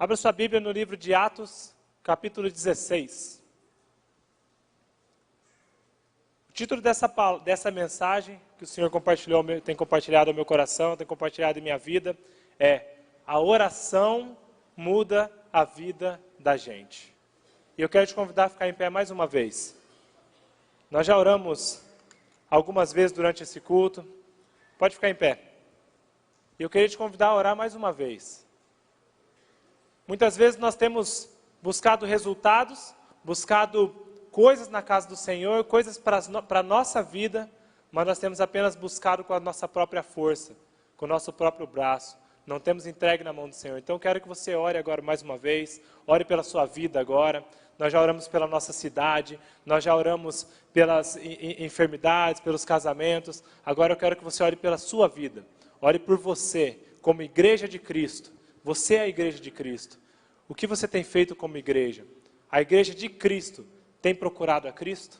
Abra sua Bíblia no livro de Atos, capítulo 16. O título dessa mensagem que o Senhor tem compartilhado ao meu coração, tem compartilhado em minha vida, é: a oração muda a vida da gente. E eu quero te convidar a ficar em pé mais uma vez. Nós já oramos algumas vezes durante esse culto. Pode ficar em pé. E eu queria te convidar a orar mais uma vez. Muitas vezes nós temos buscado resultados, buscado coisas na casa do Senhor, coisas para a nossa vida, mas nós temos apenas buscado com a nossa própria força, com o nosso próprio braço. Não temos entregue na mão do Senhor. Então eu quero que você ore agora mais uma vez, ore pela sua vida agora. Nós já oramos pela nossa cidade, nós já oramos pelas enfermidades, pelos casamentos. Agora eu quero que você ore pela sua vida. Ore por você, como igreja de Cristo. Você é a igreja de Cristo. O que você tem feito como igreja? A igreja de Cristo tem procurado a Cristo?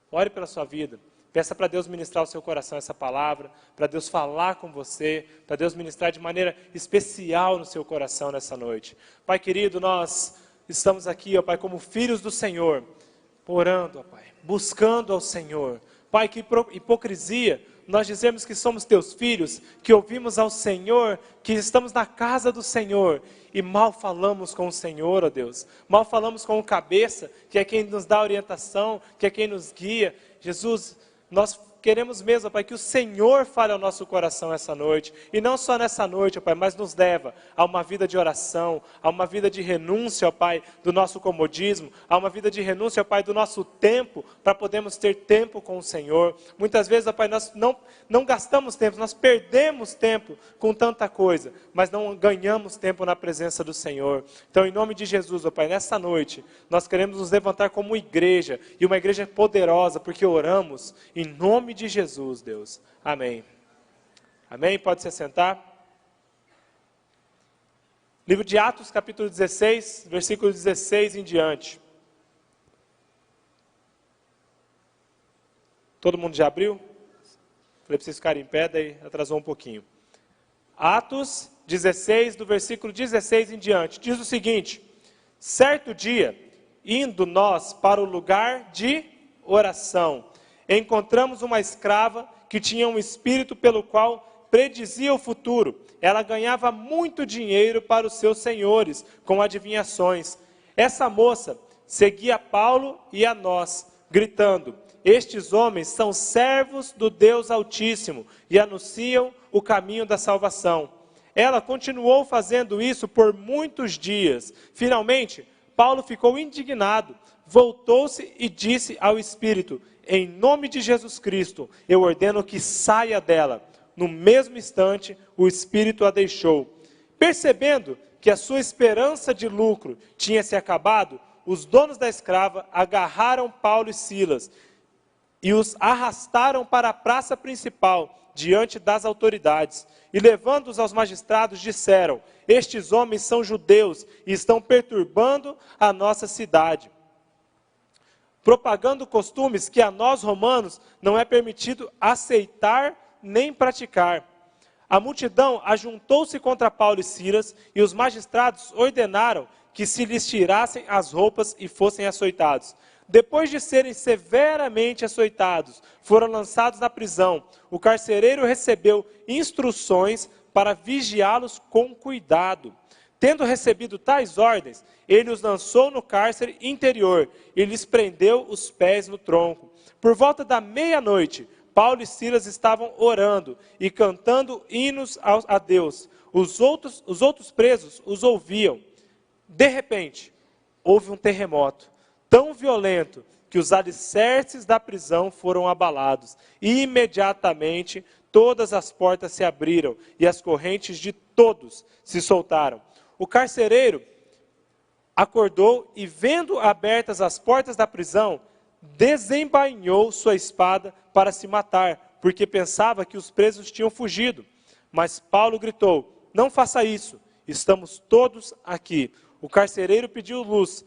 Ore pela sua vida. Peça para Deus ministrar ao seu coração essa palavra, para Deus falar com você, para Deus ministrar de maneira especial no seu coração nessa noite. Pai querido, nós estamos aqui, ó Pai, como filhos do Senhor, orando, ó Pai, buscando ao Senhor. Pai, que hipocrisia nós dizemos que somos teus filhos, que ouvimos ao Senhor, que estamos na casa do Senhor, e mal falamos com o Senhor, ó Deus. Mal falamos com o cabeça, que é quem nos dá orientação, que é quem nos guia. Jesus, nós queremos mesmo, ó Pai, que o Senhor fale ao nosso coração essa noite. E não só nessa noite, ó Pai, mas nos leva a uma vida de oração, a uma vida de renúncia, ó Pai, do nosso comodismo, a uma vida de renúncia, ó Pai, do nosso tempo, para podermos ter tempo com o Senhor. Muitas vezes, ó Pai, nós não gastamos tempo, nós perdemos tempo com tanta coisa, mas não ganhamos tempo na presença do Senhor. Então, em nome de Jesus, ó Pai, nessa noite, nós queremos nos levantar como igreja, e uma igreja poderosa, porque oramos em nome de Jesus, Deus. Amém. Amém? Pode se sentar. Livro de Atos, capítulo 16, versículo 16 em diante. Todo mundo já abriu? Falei para vocês ficarem em pé, daí atrasou um pouquinho. Atos 16, do versículo 16 em diante, diz o seguinte: certo dia, indo nós para o lugar de oração, encontramos uma escrava que tinha um espírito pelo qual predizia o futuro. Ela ganhava muito dinheiro para os seus senhores com adivinhações. Essa moça seguia Paulo e a nós, gritando: estes homens são servos do Deus Altíssimo e anunciam o caminho da salvação. Ela continuou fazendo isso por muitos dias. Finalmente, Paulo ficou indignado, voltou-se e disse ao espírito: em nome de Jesus Cristo, eu ordeno que saia dela. No mesmo instante, o espírito a deixou. Percebendo que a sua esperança de lucro tinha se acabado, os donos da escrava agarraram Paulo e Silas e os arrastaram para a praça principal, diante das autoridades. E levando-os aos magistrados, disseram: estes homens são judeus e estão perturbando a nossa cidade, propagando costumes que a nós romanos não é permitido aceitar nem praticar. A multidão ajuntou-se contra Paulo e Silas, e os magistrados ordenaram que se lhes tirassem as roupas e fossem açoitados. Depois de serem severamente açoitados, foram lançados na prisão. O carcereiro recebeu instruções para vigiá-los com cuidado. Tendo recebido tais ordens, ele os lançou no cárcere interior e lhes prendeu os pés no tronco. Por volta da meia-noite, Paulo e Silas estavam orando e cantando hinos a Deus. Os outros presos os ouviam. De repente, houve um terremoto tão violento que os alicerces da prisão foram abalados. E imediatamente todas as portas se abriram e as correntes de todos se soltaram. O carcereiro acordou e, vendo abertas as portas da prisão, desembainhou sua espada para se matar, porque pensava que os presos tinham fugido. Mas Paulo gritou: não faça isso, estamos todos aqui. O carcereiro pediu luz,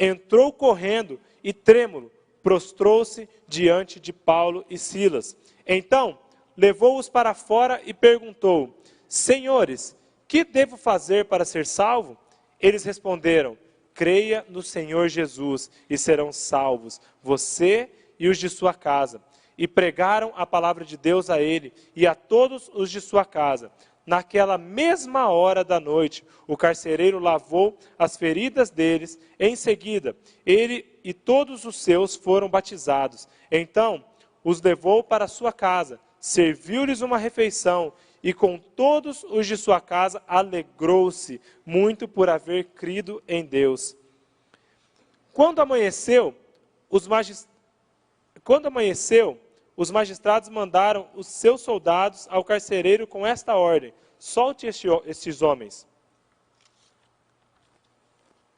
entrou correndo e, trêmulo, prostrou-se diante de Paulo e Silas. Então, levou-os para fora e perguntou: senhores, que devo fazer para ser salvo? Eles responderam: creia no Senhor Jesus e serão salvos, você e os de sua casa. E pregaram a palavra de Deus a ele e a todos os de sua casa. Naquela mesma hora da noite, o carcereiro lavou as feridas deles. Em seguida, ele e todos os seus foram batizados. Então, os levou para sua casa, serviu-lhes uma refeição, e com todos os de sua casa alegrou-se muito por haver crido em Deus. Quando amanheceu, os magistrados mandaram os seus soldados ao carcereiro com esta ordem: solte estes homens.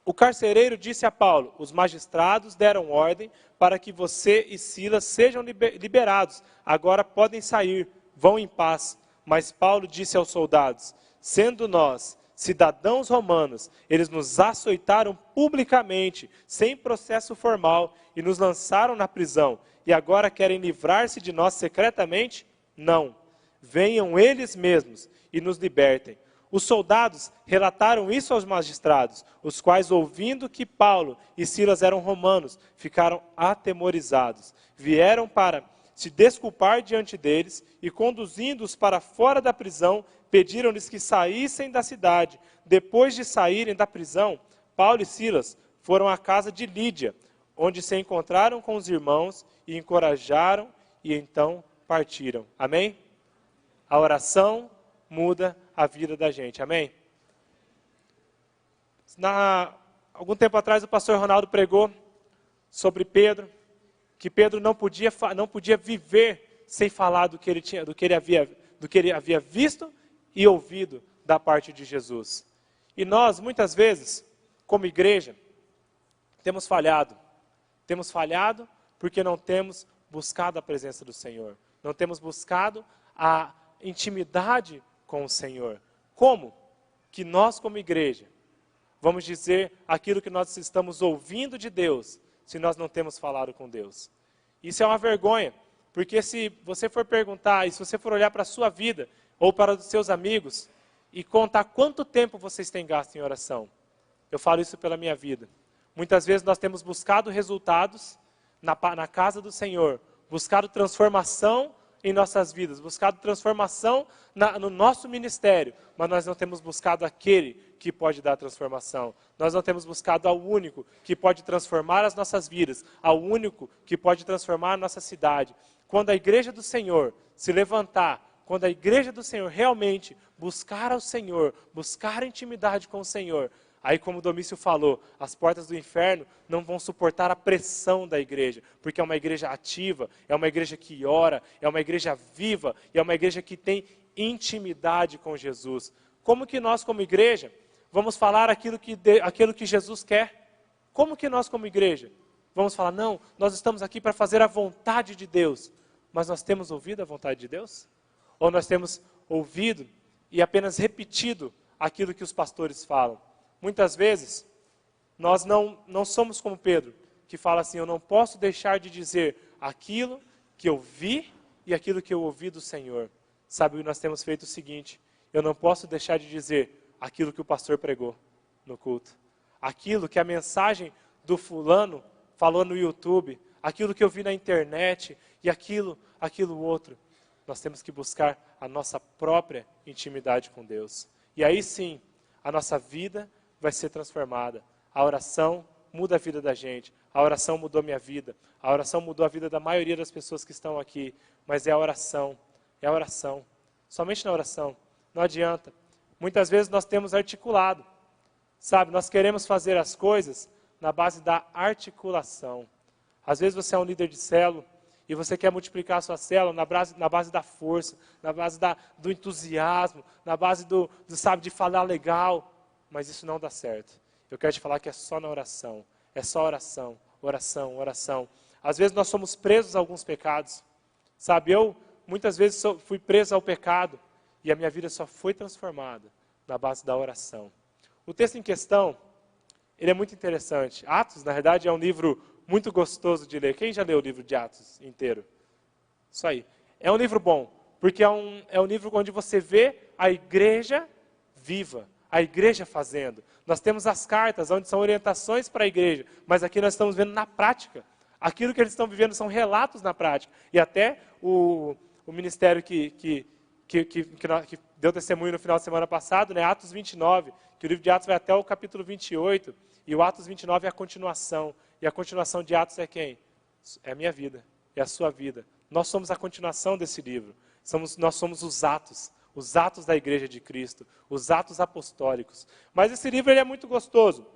O carcereiro disse a Paulo: os magistrados deram ordem para que você e Silas sejam liberados. Agora podem sair, vão em paz. Mas Paulo disse aos soldados: sendo nós cidadãos romanos, eles nos açoitaram publicamente, sem processo formal, e nos lançaram na prisão. E agora querem livrar-se de nós secretamente? Não. Venham eles mesmos e nos libertem. Os soldados relataram isso aos magistrados, os quais, ouvindo que Paulo e Silas eram romanos, ficaram atemorizados. Vieram para se desculpar diante deles e, conduzindo-os para fora da prisão, pediram-lhes que saíssem da cidade. Depois de saírem da prisão, Paulo e Silas foram à casa de Lídia, onde se encontraram com os irmãos e encorajaram, e então partiram. Amém? A oração muda a vida da gente. Amém? Algum tempo atrás o pastor Ronaldo pregou sobre Pedro, que Pedro não podia viver sem falar do que ele havia visto e ouvido da parte de Jesus. E nós, muitas vezes, como igreja, temos falhado. Temos falhado porque não temos buscado a presença do Senhor. Não temos buscado a intimidade com o Senhor. Como que nós, como igreja, vamos dizer aquilo que nós estamos ouvindo de Deus, se nós não temos falado com Deus? Isso é uma vergonha, porque se você for perguntar, e se você for olhar para a sua vida, ou para os seus amigos, e contar quanto tempo vocês têm gasto em oração. Eu falo isso pela minha vida. Muitas vezes nós temos buscado resultados na casa do Senhor, buscado transformação em nossas vidas, buscado transformação no nosso ministério, mas nós não temos buscado aquele que pode dar transformação. Nós não temos buscado ao único que pode transformar as nossas vidas, ao único que pode transformar a nossa cidade. Quando a igreja do Senhor se levantar, quando a igreja do Senhor realmente buscar ao Senhor, buscar intimidade com o Senhor, aí, como o Domício falou, as portas do inferno não vão suportar a pressão da igreja, porque é uma igreja ativa, é uma igreja que ora, é uma igreja viva, e é uma igreja que tem intimidade com Jesus. Como que nós, como igreja, vamos falar aquilo que Jesus quer? Como que nós, como igreja, vamos falar: não, nós estamos aqui para fazer a vontade de Deus, mas nós temos ouvido a vontade de Deus? Ou nós temos ouvido e apenas repetido aquilo que os pastores falam? Muitas vezes, nós não somos como Pedro, que fala assim: eu não posso deixar de dizer aquilo que eu vi e aquilo que eu ouvi do Senhor. Sabe, nós temos feito o seguinte: eu não posso deixar de dizer aquilo que o pastor pregou no culto. Aquilo que a mensagem do fulano falou no YouTube, aquilo que eu vi na internet e aquilo outro. Nós temos que buscar a nossa própria intimidade com Deus. E aí sim, a nossa vida vai ser transformada. A oração muda a vida da gente. A oração mudou minha vida. A oração mudou a vida da maioria das pessoas que estão aqui. Mas é a oração. É a oração. Somente na oração. Não adianta. Muitas vezes nós temos articulado. Sabe, nós queremos fazer as coisas na base da articulação. Às vezes você é um líder de célula e você quer multiplicar a sua célula na base da força, na base do entusiasmo, na base de falar legal. Mas isso não dá certo. Eu quero te falar que é só na oração. É só oração, oração, oração. Às vezes nós somos presos a alguns pecados. Sabe, eu muitas vezes fui preso ao pecado e a minha vida só foi transformada na base da oração. O texto em questão, ele é muito interessante. Atos, na verdade, é um livro muito gostoso de ler. Quem já leu o livro de Atos inteiro? Isso aí. É um livro bom, porque é um livro onde você vê a igreja viva. a igreja fazendo. Nós temos as cartas, onde são orientações para a igreja, mas aqui nós estamos vendo na prática. Aquilo que eles estão vivendo são relatos na prática. E até o ministério que deu testemunho no final de semana passado, né, Atos 29, que o livro de Atos vai até o capítulo 28, e o Atos 29 é a continuação. E a continuação de Atos é quem? É a minha vida, é a sua vida. Nós somos a continuação desse livro. Nós somos os atos da igreja de Cristo, os atos apostólicos. Mas esse livro ele é muito gostoso,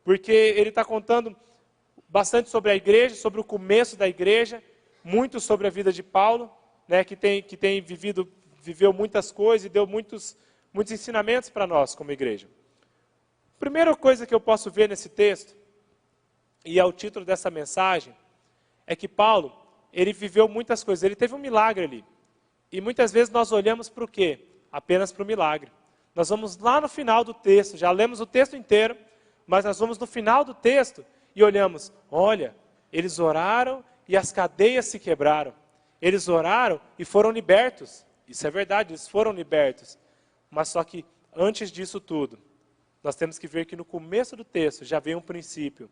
porque ele está contando bastante sobre a igreja, sobre o começo da igreja, muito sobre a vida de Paulo, né, que viveu muitas coisas e deu muitos ensinamentos para nós como igreja. Primeira coisa que eu posso ver nesse texto, e é o título dessa mensagem, é que Paulo, ele viveu muitas coisas, ele teve um milagre ali. E muitas vezes nós olhamos para o quê? Apenas para o milagre. Nós vamos lá no final do texto, já lemos o texto inteiro, mas nós vamos no final do texto e olhamos, olha, eles oraram e as cadeias se quebraram. Eles oraram e foram libertos. Isso é verdade, eles foram libertos. Mas só que antes disso tudo, nós temos que ver que no começo do texto já vem um princípio.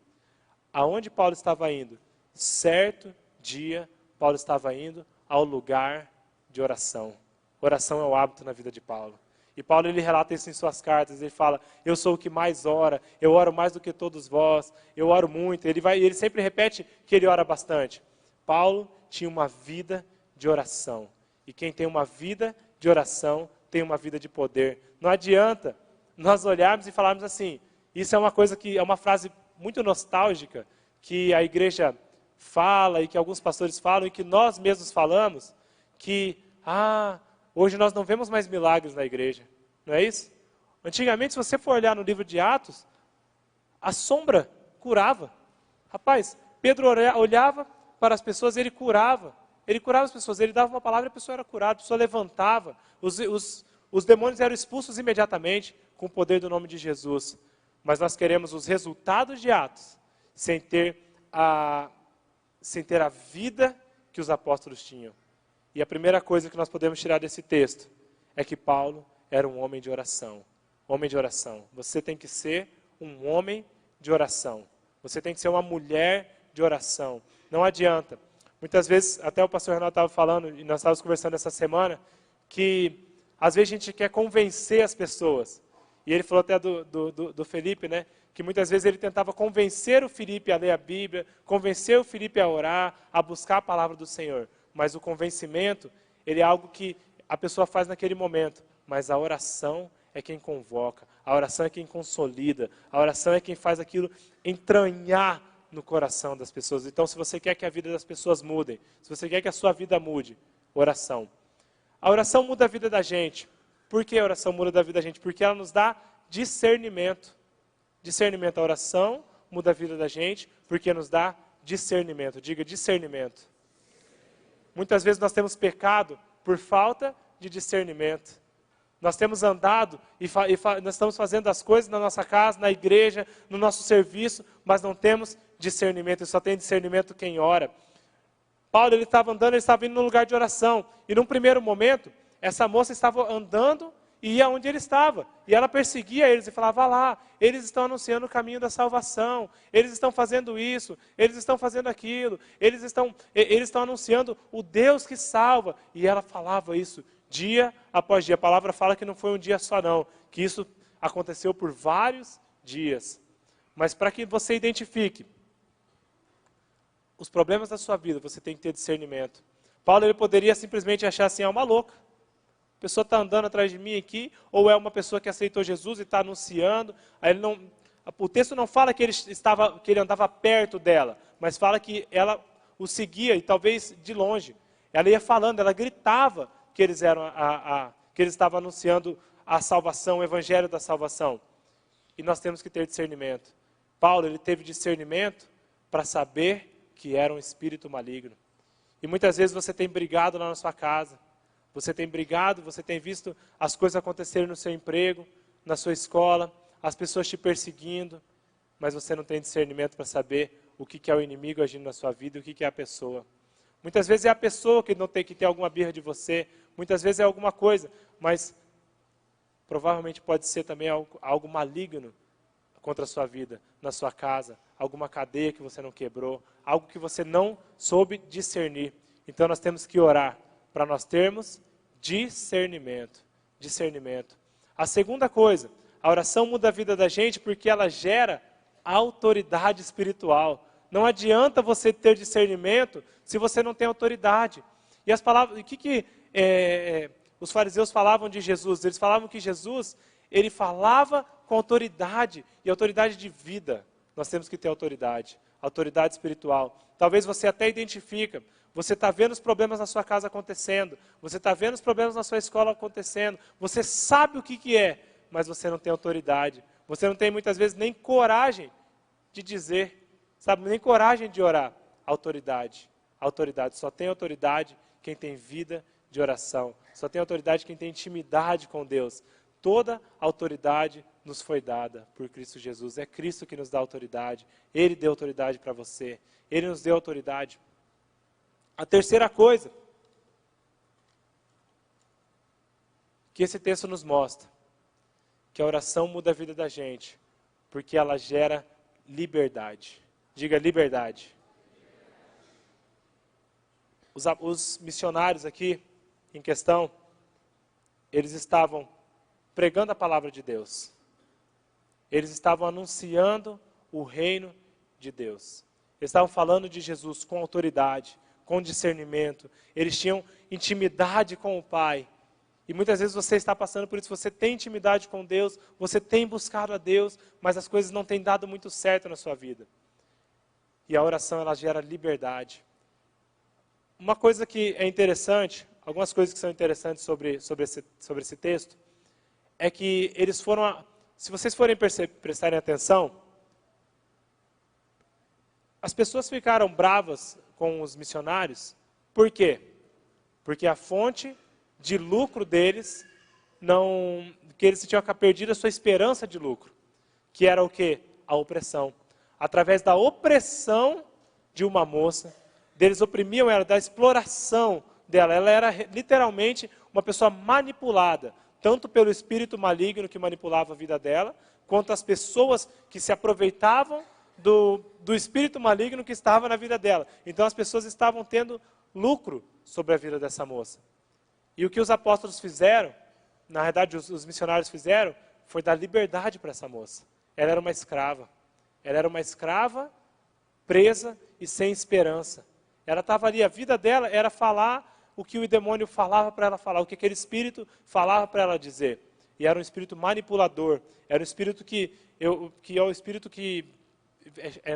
Aonde Paulo estava indo? Certo dia, Paulo estava indo ao lugar de oração. Oração é o hábito na vida de Paulo. E Paulo ele relata isso em suas cartas, ele fala, eu sou o que mais ora, eu oro mais do que todos vós, eu oro muito. Ele sempre repete que ele ora bastante. Paulo tinha uma vida de oração. E quem tem uma vida de oração, tem uma vida de poder. Não adianta nós olharmos e falarmos assim, isso é uma coisa que é uma frase muito nostálgica, que a igreja fala e que alguns pastores falam e que nós mesmos falamos, que, hoje nós não vemos mais milagres na igreja, não é isso? Antigamente, se você for olhar no livro de Atos, a sombra curava. Rapaz, Pedro olhava para as pessoas, ele curava as pessoas, ele dava uma palavra e a pessoa era curada, a pessoa levantava, os demônios eram expulsos imediatamente com o poder do nome de Jesus. Mas nós queremos os resultados de Atos, sem ter a vida que os apóstolos tinham. E a primeira coisa que nós podemos tirar desse texto é que Paulo era um homem de oração. Homem de oração. Você tem que ser um homem de oração. Você tem que ser uma mulher de oração. Não adianta. Muitas vezes, até o pastor Renato estava falando, e nós estávamos conversando essa semana, que às vezes a gente quer convencer as pessoas. E ele falou até do Felipe, né? Que muitas vezes ele tentava convencer o Felipe a ler a Bíblia, convencer o Felipe a orar, a buscar a palavra do Senhor. Mas o convencimento, ele é algo que a pessoa faz naquele momento. Mas a oração é quem convoca, a oração é quem consolida, a oração é quem faz aquilo entranhar no coração das pessoas. Então, se você quer que a vida das pessoas mude, se você quer que a sua vida mude, oração. A oração muda a vida da gente. Por que a oração muda a vida da gente? Porque ela nos dá discernimento. Discernimento, a oração muda a vida da gente, porque nos dá discernimento. Diga discernimento. Muitas vezes nós temos pecado por falta de discernimento. Nós temos andado e nós estamos fazendo as coisas na nossa casa, na igreja, no nosso serviço, mas não temos discernimento, e só tem discernimento quem ora. Paulo, ele estava andando, ele estava indo num lugar de oração, e num primeiro momento, essa moça estava andando e ia onde ele estava, e ela perseguia eles e falava, lá, eles estão anunciando o caminho da salvação, eles estão fazendo isso, eles estão fazendo aquilo, eles estão anunciando o Deus que salva, e ela falava isso dia após dia. A palavra fala que não foi um dia só não, que isso aconteceu por vários dias. Mas para que você identifique os problemas da sua vida, você tem que ter discernimento. Paulo, ele poderia simplesmente achar assim, uma louca. A pessoa está andando atrás de mim aqui, ou é uma pessoa que aceitou Jesus e está anunciando. Aí o texto não fala que ele andava perto dela, mas fala que ela o seguia, e talvez de longe. Ela ia falando, ela gritava que eles estavam anunciando a salvação, o evangelho da salvação. E nós temos que ter discernimento. Paulo, ele teve discernimento para saber que era um espírito maligno. E muitas vezes você tem brigado lá na sua casa, você tem brigado, você tem visto as coisas acontecerem no seu emprego, na sua escola, as pessoas te perseguindo, mas você não tem discernimento para saber o que é o inimigo agindo na sua vida e o que é a pessoa. Muitas vezes é a pessoa que não tem que ter alguma birra de você, muitas vezes é alguma coisa, mas provavelmente pode ser também algo maligno contra a sua vida, na sua casa, alguma cadeia que você não quebrou, algo que você não soube discernir. Então nós temos que orar para nós termos discernimento. Discernimento. A segunda coisa, a oração muda a vida da gente porque ela gera autoridade espiritual. Não adianta você ter discernimento se você não tem autoridade. E as palavras, o que os fariseus falavam de Jesus? Eles falavam que Jesus, ele falava com autoridade, e autoridade de vida. Nós temos que ter autoridade espiritual. Talvez você até identifica, você está vendo os problemas na sua casa acontecendo, você está vendo os problemas na sua escola acontecendo, você sabe o que é, mas você não tem autoridade. Você não tem muitas vezes nem coragem de dizer, sabe, nem coragem de orar. Autoridade, só tem autoridade quem tem vida de oração, só tem autoridade quem tem intimidade com Deus. Toda autoridade nos foi dada por Cristo Jesus. É Cristo que nos dá autoridade. Ele deu autoridade para você. Ele nos deu autoridade. A terceira coisa que esse texto nos mostra, que a oração muda a vida da gente, porque ela gera liberdade. Diga liberdade. Os missionários aqui em questão, eles estavam pregando a palavra de Deus. Eles estavam anunciando o reino de Deus. Eles estavam falando de Jesus com autoridade, com discernimento. Eles tinham intimidade com o Pai. E muitas vezes você está passando por isso, você tem intimidade com Deus, você tem buscado a Deus, mas as coisas não têm dado muito certo na sua vida. E a oração, ela gera liberdade. Uma coisa que é interessante, algumas coisas que são interessantes sobre esse texto, é que eles foram, se vocês forem prestarem atenção, as pessoas ficaram bravas com os missionários. Por quê? Porque a fonte de lucro deles, que eles tinham perdido a sua esperança de lucro, que era o quê? A opressão. Através da opressão de uma moça, eles oprimiam ela, da exploração dela. Ela era literalmente uma pessoa manipulada, tanto pelo espírito maligno que manipulava a vida dela, quanto as pessoas que se aproveitavam do espírito maligno que estava na vida dela. Então as pessoas estavam tendo lucro sobre a vida dessa moça. E o que os apóstolos fizeram, na verdade os missionários fizeram, foi dar liberdade para essa moça. Ela era uma escrava. Ela era uma escrava, presa e sem esperança. Ela estava ali, a vida dela era falar o que o demônio falava para ela falar, o que aquele espírito falava para ela dizer. E era um espírito manipulador, era um espírito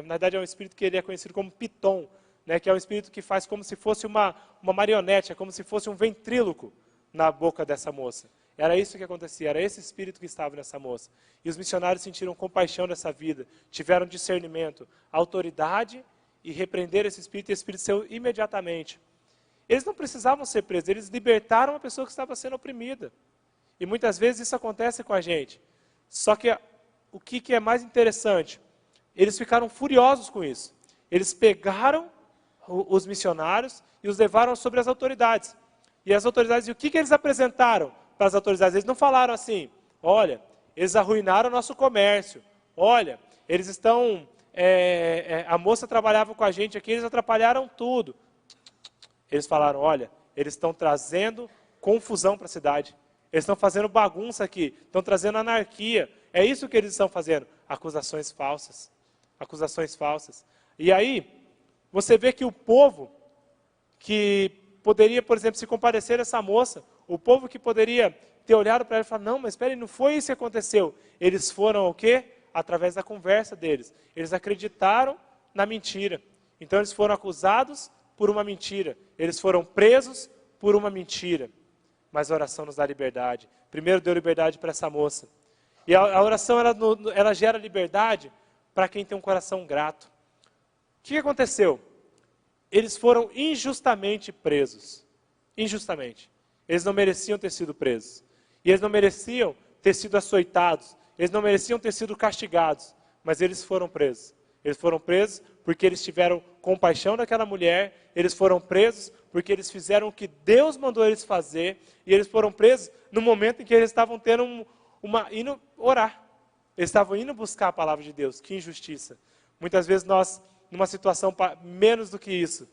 na verdade é um espírito que ele é conhecido como Piton, né, que é um espírito que faz como se fosse uma marionete, é como se fosse um ventríloco na boca dessa moça. Era isso que acontecia, era esse espírito que estava nessa moça. E os missionários sentiram compaixão dessa vida, tiveram discernimento, autoridade e repreenderam esse espírito, e esse espírito saiu imediatamente. Eles não precisavam ser presos, eles libertaram uma pessoa que estava sendo oprimida. E muitas vezes isso acontece com a gente. Só que o que é mais interessante, eles ficaram furiosos com isso. Eles pegaram os missionários e os levaram sobre as autoridades. E as autoridades, e o que eles apresentaram para as autoridades? Eles não falaram assim, olha, eles arruinaram o nosso comércio, olha, eles estão, a moça trabalhava com a gente aqui, eles atrapalharam tudo. Eles falaram, olha, eles estão trazendo confusão para a cidade, eles estão fazendo bagunça aqui, estão trazendo anarquia, é isso que eles estão fazendo, acusações falsas. E aí, você vê que o povo que poderia, por exemplo, se compadecer dessa moça, o povo que poderia ter olhado para ela e falar, não, mas espere, não foi isso que aconteceu. Eles foram o quê? Através da conversa deles. Eles acreditaram na mentira. Então eles foram acusados por uma mentira. Eles foram presos por uma mentira. Mas a oração nos dá liberdade. Primeiro deu liberdade para essa moça. E a oração, ela gera liberdade para quem tem um coração grato. O que aconteceu? Eles foram injustamente presos. Injustamente. Eles não mereciam ter sido presos. E eles não mereciam ter sido açoitados. Eles não mereciam ter sido castigados. Mas eles foram presos. Eles foram presos porque eles tiveram compaixão daquela mulher. Eles foram presos porque eles fizeram o que Deus mandou eles fazer. E eles foram presos no momento em que eles estavam tendo indo orar. Eles estavam indo buscar a palavra de Deus. Que injustiça. Muitas vezes nós, numa situação menos do que isso,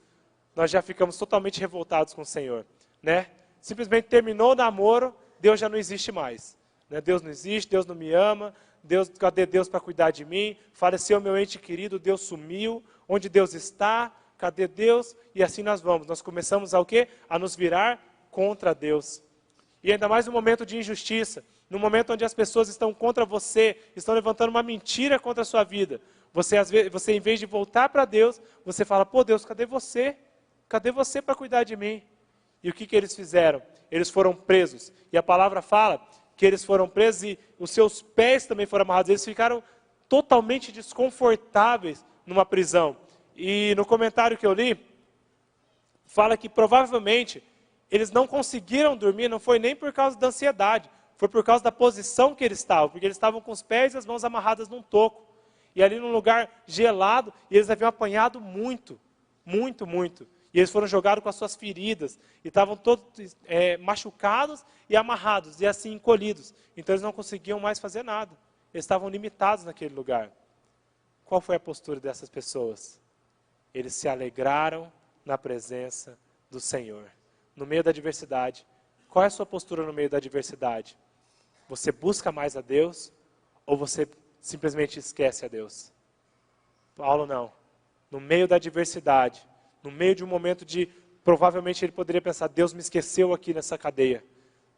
nós já ficamos totalmente revoltados com o Senhor, né? Simplesmente terminou o namoro, Deus já não existe mais, né? Deus não existe, Deus não me ama, cadê Deus para cuidar de mim? Faleceu meu ente querido, Deus sumiu, onde Deus está? Cadê Deus? E assim nós vamos. Nós começamos a o quê? A nos virar contra Deus. E ainda mais no momento de injustiça, no momento onde as pessoas estão contra você, estão levantando uma mentira contra a sua vida. Você em vez de voltar para Deus, você fala, pô Deus, cadê você? Cadê você para cuidar de mim? E o que eles fizeram? Eles foram presos. E a palavra fala que eles foram presos e os seus pés também foram amarrados. Eles ficaram totalmente desconfortáveis numa prisão. E no comentário que eu li, fala que provavelmente eles não conseguiram dormir, não foi nem por causa da ansiedade, foi por causa da posição que eles estavam, porque eles estavam com os pés e as mãos amarradas num toco. E ali num lugar gelado, e eles haviam apanhado muito, muito, muito. E eles foram jogados com as suas feridas, e estavam todos machucados e amarrados, e assim encolhidos. Então eles não conseguiam mais fazer nada. Eles estavam limitados naquele lugar. Qual foi a postura dessas pessoas? Eles se alegraram na presença do Senhor. No meio da adversidade. Qual é a sua postura no meio da adversidade? Você busca mais a Deus, ou você simplesmente esquece a Deus? Paulo não. No meio da adversidade, no meio de um momento de, provavelmente ele poderia pensar, Deus me esqueceu aqui nessa cadeia.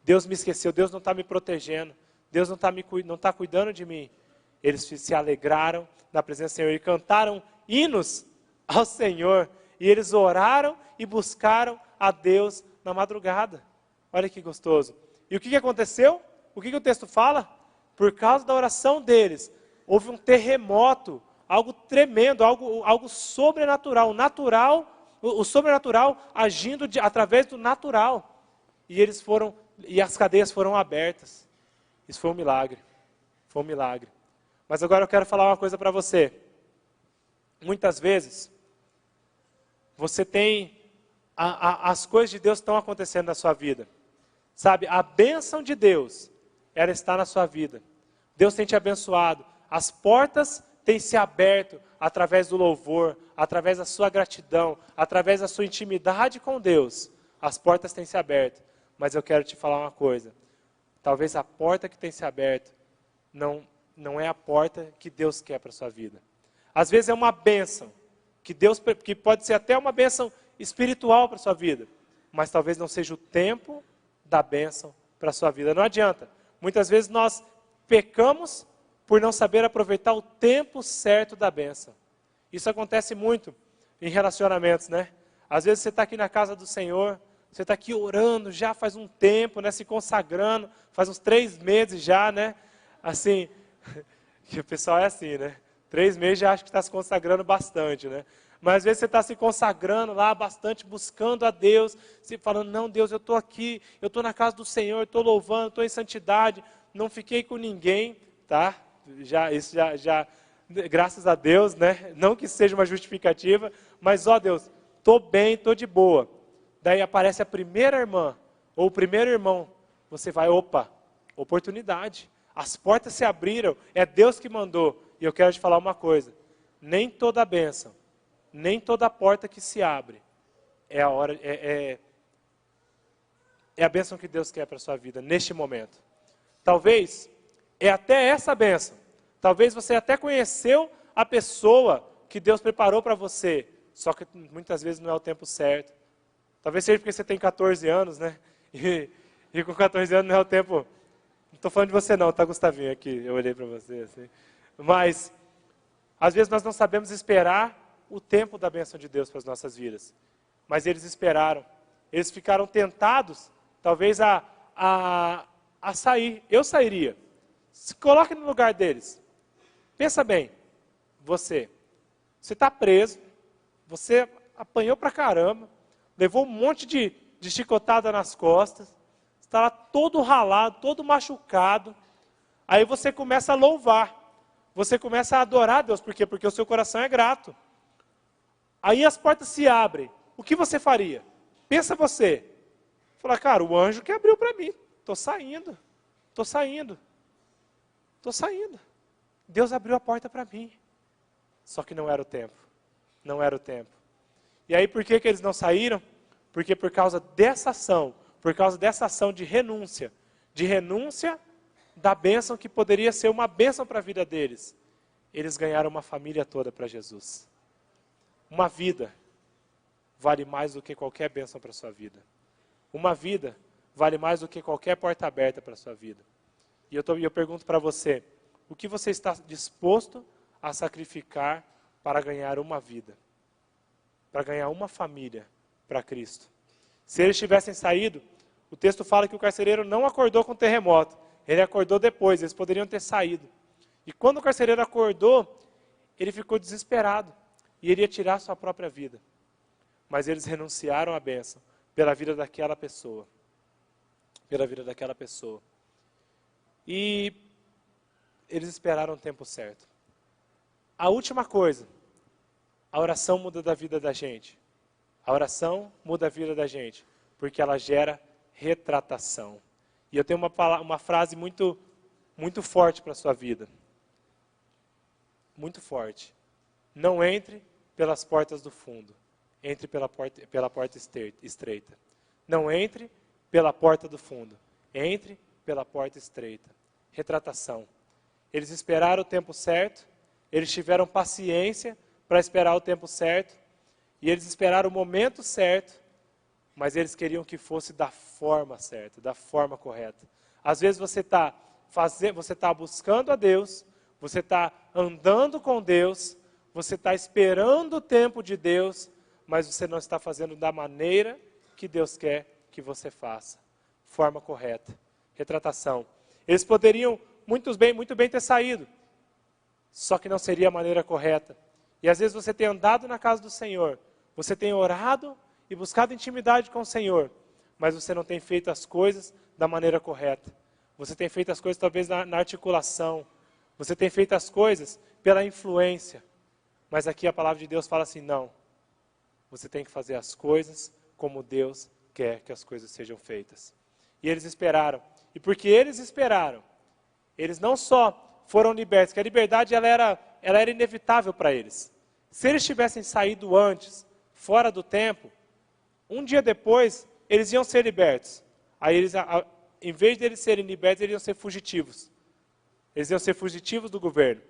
Deus me esqueceu, Deus não está me protegendo. Deus não está cuidando de mim. Eles se alegraram na presença do Senhor e cantaram hinos ao Senhor. E eles oraram e buscaram a Deus na madrugada. Olha que gostoso. E o que aconteceu? O que o texto fala? Por causa da oração deles, houve um terremoto, algo tremendo, algo sobrenatural. O sobrenatural agindo através do natural. E as cadeias foram abertas. Isso foi um milagre. Foi um milagre. Mas agora eu quero falar uma coisa para você. Muitas vezes, você tem, as coisas de Deus estão acontecendo na sua vida. Sabe, a bênção de Deus, ela está na sua vida. Deus tem te abençoado. As portas têm se aberto através do louvor, através da sua gratidão, através da sua intimidade com Deus. As portas têm se aberto. Mas eu quero te falar uma coisa. Talvez a porta que tem se aberto não é a porta que Deus quer para a sua vida. Às vezes é uma bênção, que pode ser até uma bênção espiritual para a sua vida, mas talvez não seja o tempo da bênção para a sua vida. Não adianta. Muitas vezes nós pecamos por não saber aproveitar o tempo certo da bênção. Isso acontece muito em relacionamentos, né? Às vezes você está aqui na casa do Senhor, você está aqui orando já faz um tempo, né? Se consagrando, faz uns 3 meses já, né? Assim, que o pessoal é assim, né? 3 meses já acho que está se consagrando bastante, né? Mas às vezes você está se consagrando lá bastante, buscando a Deus, se falando, não Deus, eu estou aqui, eu estou na casa do Senhor, estou louvando, estou em santidade, não fiquei com ninguém, tá? Isso já, graças a Deus, né? Não que seja uma justificativa, mas ó Deus, estou bem, estou de boa. Daí aparece a primeira irmã, ou o primeiro irmão, você vai, opa, oportunidade. As portas se abriram, é Deus que mandou. E eu quero te falar uma coisa, nem toda bênção, nem toda porta que se abre é a bênção que Deus quer para a sua vida, neste momento. Talvez, é até essa bênção. Talvez você até conheceu a pessoa que Deus preparou para você, só que muitas vezes não é o tempo certo. Talvez seja porque você tem 14 anos, né? E com 14 anos não é o tempo... Não estou falando de você não, tá, Gustavinho? Aqui, eu olhei para você assim. Mas, às vezes nós não sabemos esperar o tempo da bênção de Deus para as nossas vidas. Mas eles esperaram. Eles ficaram tentados, talvez, a sair. Eu sairia. Se coloque no lugar deles. Pensa bem. Você está preso. Você apanhou pra caramba. Levou um monte de chicotada nas costas. Está lá todo ralado, todo machucado. Aí você começa a louvar. Você começa a adorar a Deus. Por quê? Porque o seu coração é grato. Aí as portas se abrem. O que você faria? Pensa você. Fala, cara, o anjo que abriu para mim. Estou saindo. Estou saindo. estou saindo. Deus abriu a porta para mim. Só que não era o tempo. Não era o tempo. E aí por que eles não saíram? Porque por causa dessa ação de renúncia da bênção que poderia ser uma bênção para a vida deles, eles ganharam uma família toda para Jesus. Uma vida vale mais do que qualquer bênção para a sua vida. Uma vida vale mais do que qualquer porta aberta para a sua vida. E eu pergunto para você, o que você está disposto a sacrificar para ganhar uma vida? Para ganhar uma família para Cristo? Se eles tivessem saído, o texto fala que o carcereiro não acordou com o terremoto. Ele acordou depois, eles poderiam ter saído. E quando o carcereiro acordou, ele ficou desesperado. E ele ia tirar sua própria vida. Mas eles renunciaram à bênção pela vida daquela pessoa. Pela vida daquela pessoa. E eles esperaram o tempo certo. A última coisa, a oração muda da vida da gente. A oração muda a vida da gente, porque ela gera retratação. E eu tenho uma frase muito forte para a sua vida. Muito forte. Não entre pelas portas do fundo. Entre pela porta estreita. Não entre pela porta do fundo. Entre pela porta estreita. Retratação. Eles esperaram o tempo certo. Eles tiveram paciência para esperar o tempo certo. E eles esperaram o momento certo. Mas eles queriam que fosse da forma certa, da forma correta. Às vezes você está buscando a Deus, você está andando com Deus, você está esperando o tempo de Deus, mas você não está fazendo da maneira que Deus quer que você faça. Forma correta. Retratação. Eles poderiam muito bem ter saído, só que não seria a maneira correta. E às vezes você tem andado na casa do Senhor, você tem orado e buscado intimidade com o Senhor, mas você não tem feito as coisas da maneira correta. Você tem feito as coisas talvez na articulação. Você tem feito as coisas pela influência. Mas aqui a palavra de Deus fala assim, não. Você tem que fazer as coisas como Deus quer que as coisas sejam feitas. E eles esperaram. E porque eles esperaram, eles não só foram libertos, que a liberdade ela era inevitável para eles. Se eles tivessem saído antes, fora do tempo, um dia depois, eles iam ser libertos. Aí, em vez de eles serem libertos, eles iam ser fugitivos. Eles iam ser fugitivos do governo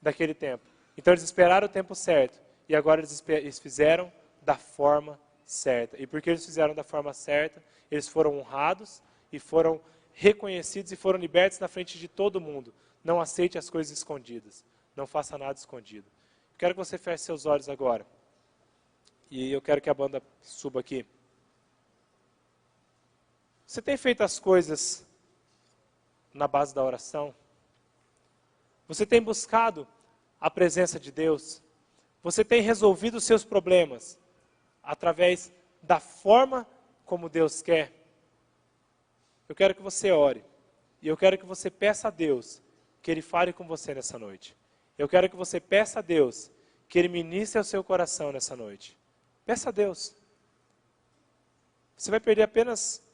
daquele tempo. Então, eles esperaram o tempo certo. E agora eles fizeram da forma certa. E porque eles fizeram da forma certa, eles foram honrados e foram reconhecidos e foram libertos na frente de todo mundo. Não aceite as coisas escondidas. Não faça nada escondido. Eu quero que você feche seus olhos agora. E eu quero que a banda suba aqui. Você tem feito as coisas na base da oração? Você tem buscado a presença de Deus? Você tem resolvido os seus problemas através da forma como Deus quer? Eu quero que você ore. E eu quero que você peça a Deus que Ele fale com você nessa noite. Eu quero que você peça a Deus que Ele ministre ao seu coração nessa noite. Peça a Deus. Você vai perder apenas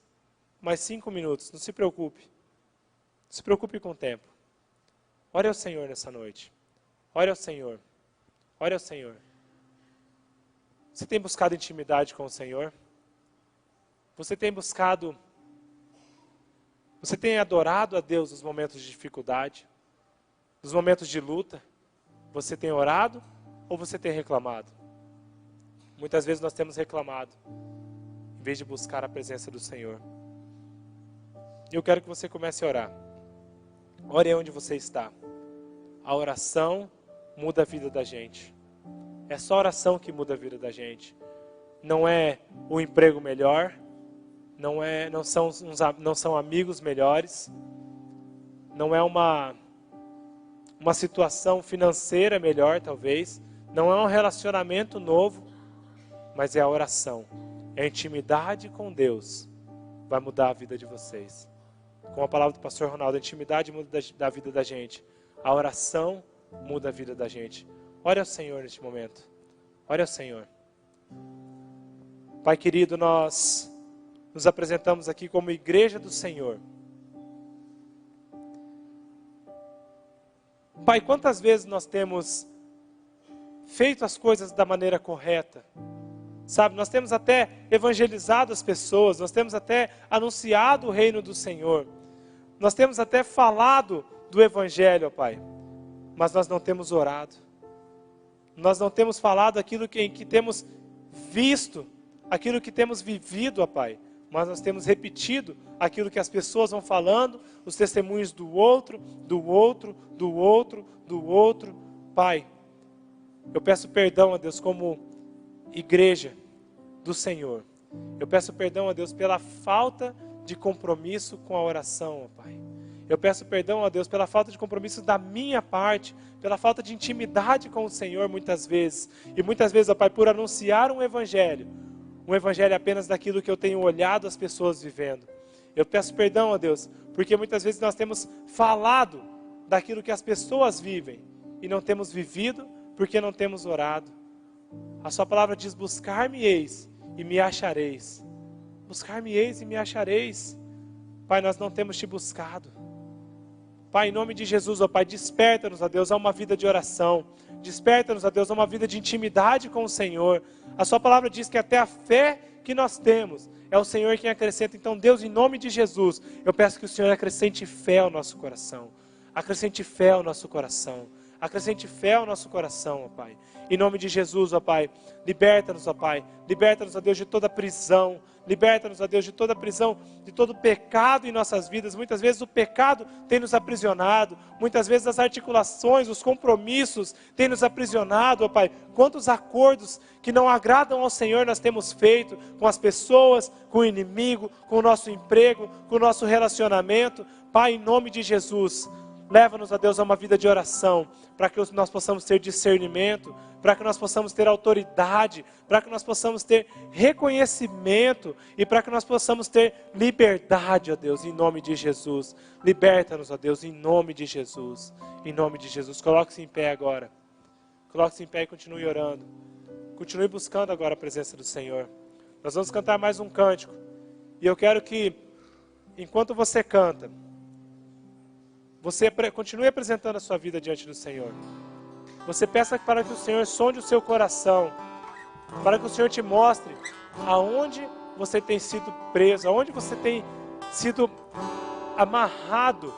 mais 5 minutos. Não se preocupe. Não se preocupe com o tempo. Ore ao Senhor nessa noite. Ore ao Senhor. Ore ao Senhor. Você tem buscado intimidade com o Senhor? Você tem buscado... Você tem adorado a Deus nos momentos de dificuldade? Nos momentos de luta? Você tem orado ou você tem reclamado? Muitas vezes nós temos reclamado, em vez de buscar a presença do Senhor. Eu quero que você comece a orar. Ore onde você está. A oração muda a vida da gente. É só a oração que muda a vida da gente. Não é o emprego melhor, não são amigos melhores, não é uma situação financeira melhor, talvez, não é um relacionamento novo, mas é a oração, é a intimidade com Deus, vai mudar a vida de vocês. Com a palavra do pastor Ronaldo, a intimidade muda da vida da gente, a oração muda a vida da gente. Ore ao Senhor neste momento, ore ao Senhor. Pai querido, nós nos apresentamos aqui como igreja do Senhor. Pai, quantas vezes nós temos feito as coisas da maneira correta? Sabe, nós temos até evangelizado as pessoas, nós temos até anunciado o reino do Senhor, nós temos até falado do Evangelho, ó Pai, mas nós não temos orado, nós não temos falado aquilo em que temos visto, aquilo que temos vivido, ó Pai, mas nós temos repetido aquilo que as pessoas vão falando, os testemunhos do outro, do outro, do outro, do outro. Pai, eu peço perdão a Deus como igreja do Senhor. Eu peço perdão a Deus pela falta de compromisso com a oração, ó Pai. Eu peço perdão a Deus pela falta de compromisso da minha parte, pela falta de intimidade com o Senhor muitas vezes. E muitas vezes, ó Pai, por anunciar um evangelho apenas daquilo que eu tenho olhado as pessoas vivendo. Eu peço perdão a Deus, porque muitas vezes nós temos falado daquilo que as pessoas vivem e não temos vivido porque não temos orado. A sua palavra diz: buscar-me-eis e me achareis. Buscar-me-eis e me achareis. Pai, nós não temos te buscado. Pai, em nome de Jesus, ó Pai, desperta-nos, ó Deus, a uma vida de oração. Desperta-nos, ó Deus, a uma vida de intimidade com o Senhor. A sua palavra diz que até a fé que nós temos é o Senhor quem acrescenta. Então, Deus, em nome de Jesus, eu peço que o Senhor acrescente fé ao nosso coração. Acrescente fé ao nosso coração. Acrescente fé ao nosso coração, ó Pai. Em nome de Jesus, ó Pai, liberta-nos, ó Pai. Liberta-nos, ó Deus, de toda prisão. Liberta-nos, ó Deus, de toda prisão, de todo pecado em nossas vidas. Muitas vezes o pecado tem nos aprisionado. Muitas vezes as articulações, os compromissos têm nos aprisionado, ó Pai. Quantos acordos que não agradam ao Senhor nós temos feito com as pessoas, com o inimigo, com o nosso emprego, com o nosso relacionamento. Pai, em nome de Jesus, leva-nos, ó Deus, a uma vida de oração, para que nós possamos ter discernimento, para que nós possamos ter autoridade, para que nós possamos ter reconhecimento e para que nós possamos ter liberdade, ó Deus, em nome de Jesus. Liberta-nos, ó Deus, em nome de Jesus. Em nome de Jesus. Coloque-se em pé agora. Coloque-se em pé e continue orando. Continue buscando agora a presença do Senhor. Nós vamos cantar mais um cântico. E eu quero que, enquanto você canta, você continue apresentando a sua vida diante do Senhor. Você peça para que o Senhor sonde o seu coração, para que o Senhor te mostre aonde você tem sido preso, aonde você tem sido amarrado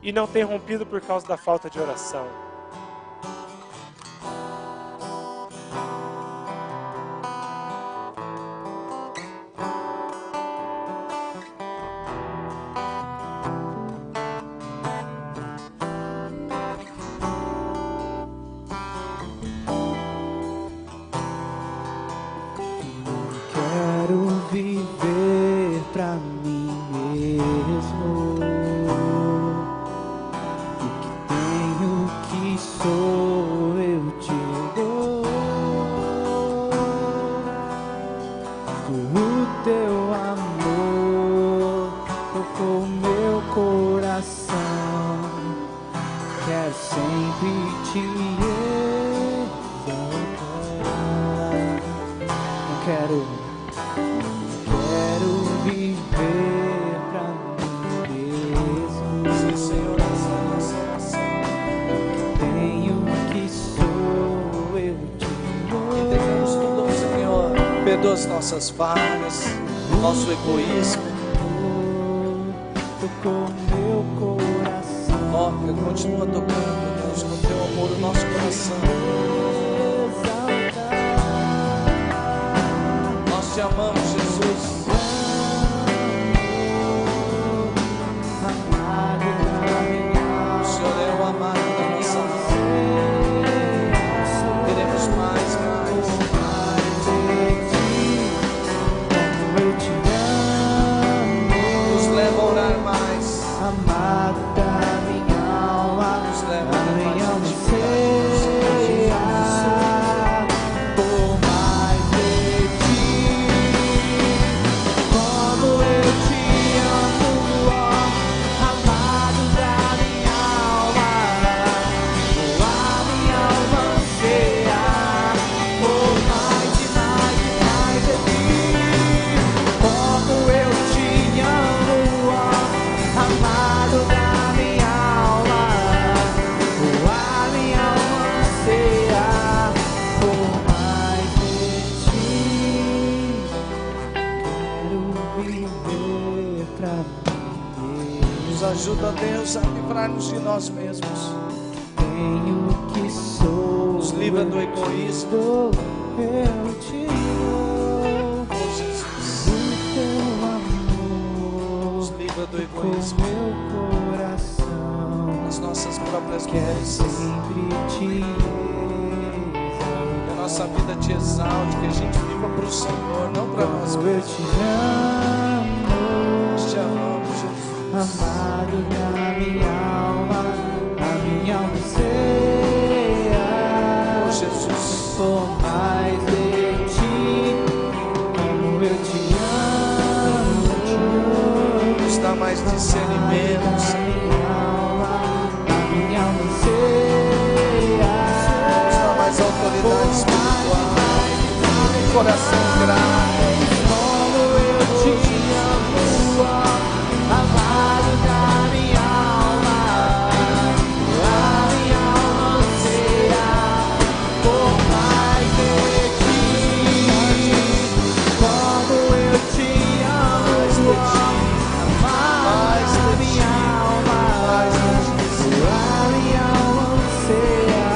e não tem rompido por causa da falta de oração. Viver pra mim mesmo, o que tenho, que sou, eu te dou. O teu amor tocou meu coração, quero sempre te exaltar. Não quero viver pra mim mesmo. Sim, Senhor, essa é nossa oração. O que tenho, que sou, eu te dou. Entregamos tudo ao Senhor. Perdoa as nossas falhas, nosso egoísmo. Tocou meu coração. Ó, continua tocando, Deus, com teu amor o nosso coração. Nós te amamos, Jesus. O Senhor é o amado da nossa vida. Queremos mais, mais. Como eu te amo, Nos leva a orar mais. amado da minha alma, Nos leva a minha mais alma intimidade. anseia por mais de ti. Deus, a livrar-nos de nós mesmos. Tenho que sou. Nos livra do egoísmo. Eu te dou Oh, Jesus, o teu amor nos livra do com egoísmo. meu coração. As nossas próprias Quero bênçãos. sempre te Que a nossa vida te exalte, que a gente viva para o Senhor, não para nós Como eu mesmos. te amo, Nós te amamos, Jesus. amado da minha alma, a minha alma anseia Oh, Jesus, por mais de ti, como eu te amo, nos dá mais discernimento, Senhor. a minha alma anseia, Nos dá mais autoridade espiritual. Coração grato. como eu te amo, amado da minha alma, a minha alma anseia por mais de ti, como eu te amo, amado da minha alma, a minha alma anseia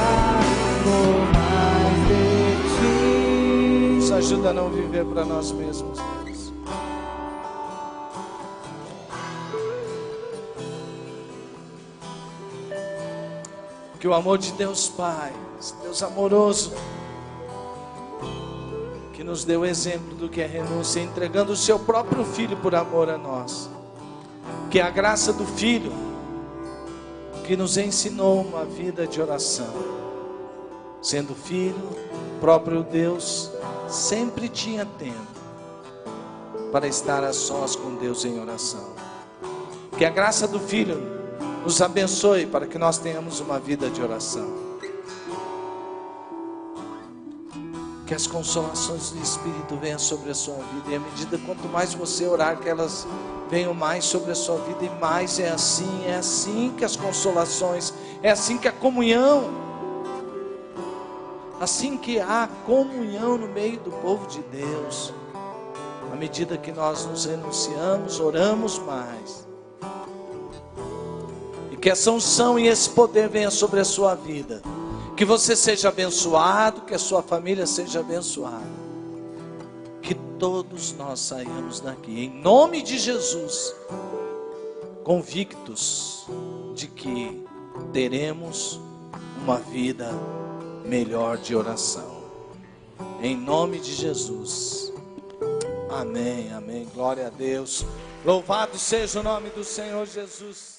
por mais de ti. Nos ajuda a não viver para nós mesmos, Deus. Que o amor de Deus Pai, esse Deus amoroso, que nos deu exemplo do que é renúncia, entregando o seu próprio Filho por amor a nós. Que a graça do Filho, que nos ensinou uma vida de oração, sendo Filho, próprio Deus, sempre tinha tempo para estar a sós com Deus em oração. Que a graça do Filho nos abençoe para que nós tenhamos uma vida de oração. Que as consolações do Espírito venham sobre a sua vida, e à medida quanto mais você orar, que elas venham mais sobre a sua vida, e mais é assim que as consolações, é assim que a comunhão, assim que há comunhão no meio do povo de Deus, à medida que nós nos renunciamos, oramos mais, e que essa unção e esse poder venha sobre a sua vida, que você seja abençoado, que a sua família seja abençoada, que todos nós saímos daqui, em nome de Jesus, convictos de que teremos uma vida melhor de oração, em nome de Jesus, amém, amém, glória a Deus, louvado seja o nome do Senhor Jesus.